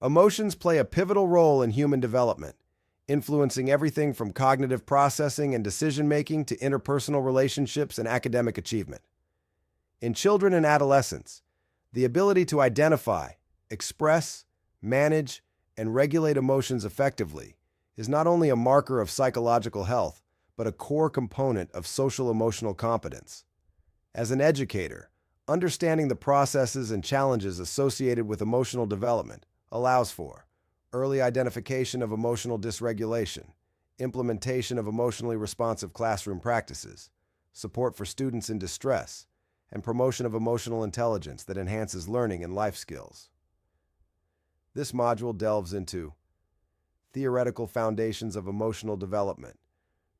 Emotions play a pivotal role in human development, influencing everything from cognitive processing and decision-making to interpersonal relationships and academic achievement. In children and adolescents, the ability to identify, express, manage, and regulate emotions effectively is not only a marker of psychological health, but a core component of social-emotional competence. As an educator, understanding the processes and challenges associated with emotional development allows for early identification of emotional dysregulation, implementation of emotionally responsive classroom practices, support for students in distress, and promotion of emotional intelligence that enhances learning and life skills. This module delves into theoretical foundations of emotional development,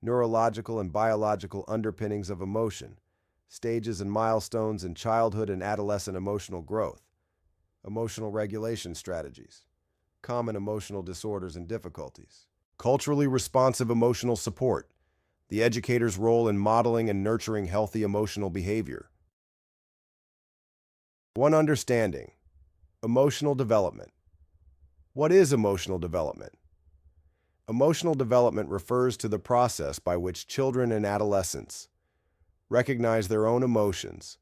neurological and biological underpinnings of emotion, stages and milestones in childhood and adolescent emotional growth, emotional regulation strategies, common emotional disorders and difficulties, culturally responsive emotional support, the educator's role in modeling and nurturing healthy emotional behavior. One understanding, emotional development. What is emotional development? Emotional development refers to the process by which children and adolescents recognize their own emotions,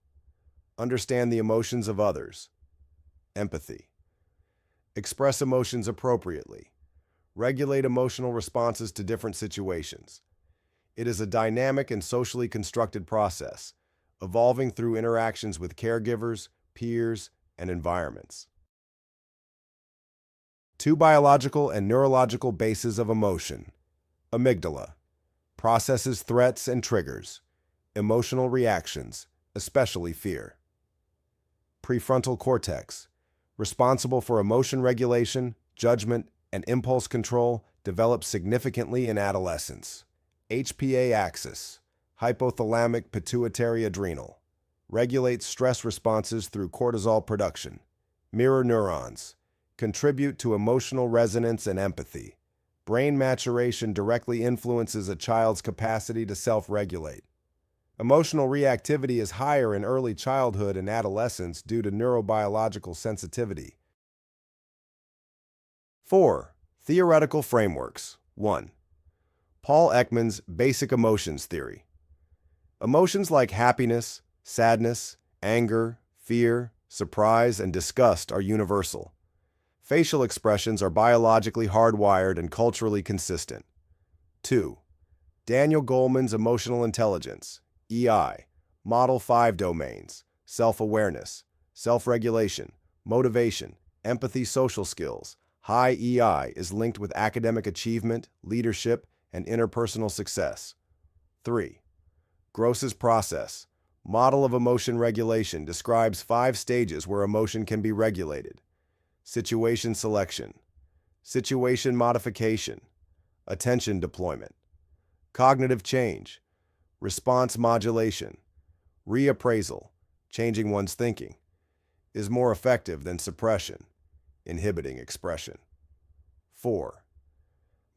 understand the emotions of others, empathy, express emotions appropriately, regulate emotional responses to different situations. It is a dynamic and socially constructed process, evolving through interactions with caregivers, peers, and environments. Two biological and neurological bases of emotion. Amygdala processes threats and triggers, emotional reactions, especially fear. Prefrontal cortex, responsible for emotion regulation, judgment, and impulse control, develops significantly in adolescence. HPA axis, hypothalamic pituitary adrenal, regulates stress responses through cortisol production. Mirror neurons contribute to emotional resonance and empathy. Brain maturation directly influences a child's capacity to self-regulate. Emotional reactivity is higher in early childhood and adolescence due to neurobiological sensitivity. 4. Theoretical frameworks. 1. Paul Ekman's Basic Emotions Theory. Emotions like happiness, sadness, anger, fear, surprise, and disgust are universal. Facial expressions are biologically hardwired and culturally consistent. 2. Daniel Goleman's Emotional Intelligence, EI, Model 5 domains, self-awareness, self-regulation, motivation, empathy, social skills. High EI is linked with academic achievement, leadership, and interpersonal success. 3. Gross's process, Model of Emotion Regulation, describes 5 stages where emotion can be regulated. Situation selection, situation modification, attention deployment, cognitive change, response modulation, reappraisal, changing one's thinking, is more effective than suppression, inhibiting expression. 4.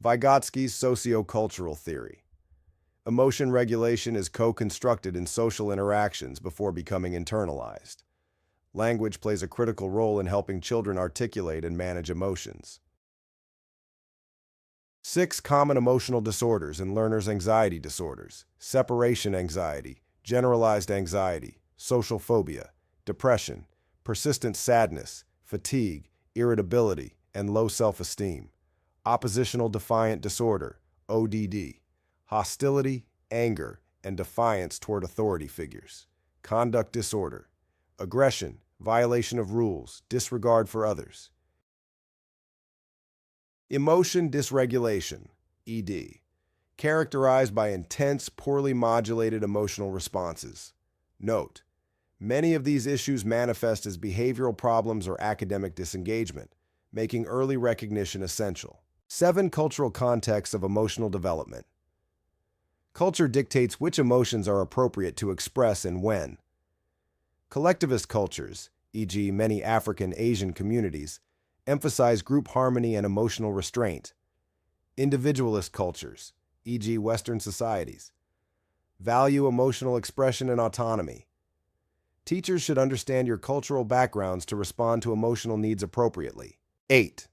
Vygotsky's sociocultural theory. Emotion regulation is co-constructed in social interactions before becoming internalized. Language plays a critical role in helping children articulate and manage emotions. 6 common emotional disorders and learner's anxiety disorders: separation anxiety, generalized anxiety, social phobia, depression, persistent sadness, fatigue, irritability, and low self-esteem. Oppositional defiant disorder, ODD, hostility, anger, and defiance toward authority figures. Conduct disorder, aggression, violation of rules, disregard for others. Emotion dysregulation, ED, characterized by intense, poorly modulated emotional responses. Note, many of these issues manifest as behavioral problems or academic disengagement, making early recognition essential. 7 cultural contexts of emotional development. Culture dictates which emotions are appropriate to express and when. Collectivist cultures, e.g., many African Asian communities, emphasize group harmony and emotional restraint. Individualist cultures, e.g., Western societies, value emotional expression and autonomy. Teachers should understand your cultural backgrounds to respond to emotional needs appropriately. 8.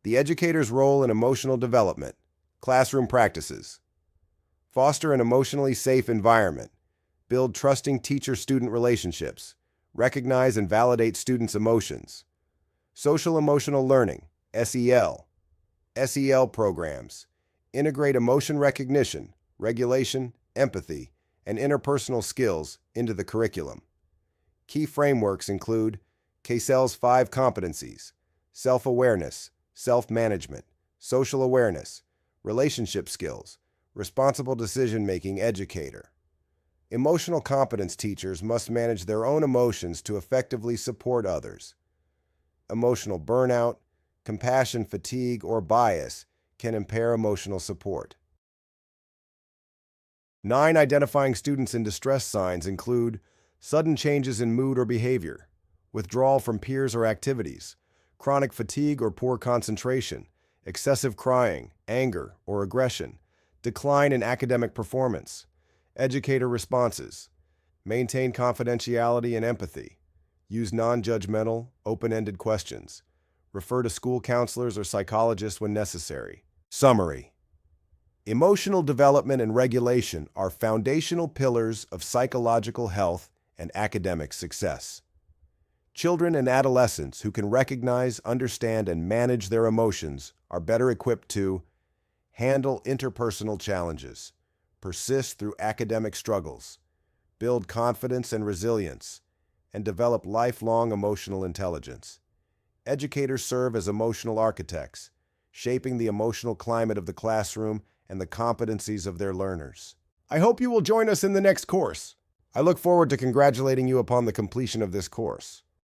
The educator's role in emotional development. Classroom practices. Foster an emotionally safe environment. Build trusting teacher-student relationships. Recognize and validate students' emotions. Social emotional learning, SEL. SEL programs. Integrate emotion recognition, regulation, empathy, and interpersonal skills into the curriculum. Key frameworks include Cassell's 5 competencies: self-awareness, self-management, social awareness, relationship skills, responsible decision-making educator. Emotional competence teachers must manage their own emotions to effectively support others. Emotional burnout, compassion fatigue, or bias can impair emotional support. 9. Identifying students in distress signs include sudden changes in mood or behavior, withdrawal from peers or activities, chronic fatigue or poor concentration, excessive crying, anger or aggression, decline in academic performance. Educator responses. Maintain confidentiality and empathy. Use non-judgmental, open-ended questions. Refer to school counselors or psychologists when necessary. Summary. Emotional development and regulation are foundational pillars of psychological health and academic success. Children and adolescents who can recognize, understand, and manage their emotions are better equipped to handle interpersonal challenges, persist through academic struggles, build confidence and resilience, and develop lifelong emotional intelligence. Educators serve as emotional architects, shaping the emotional climate of the classroom and the competencies of their learners. I hope you will join us in the next course. I look forward to congratulating you upon the completion of this course.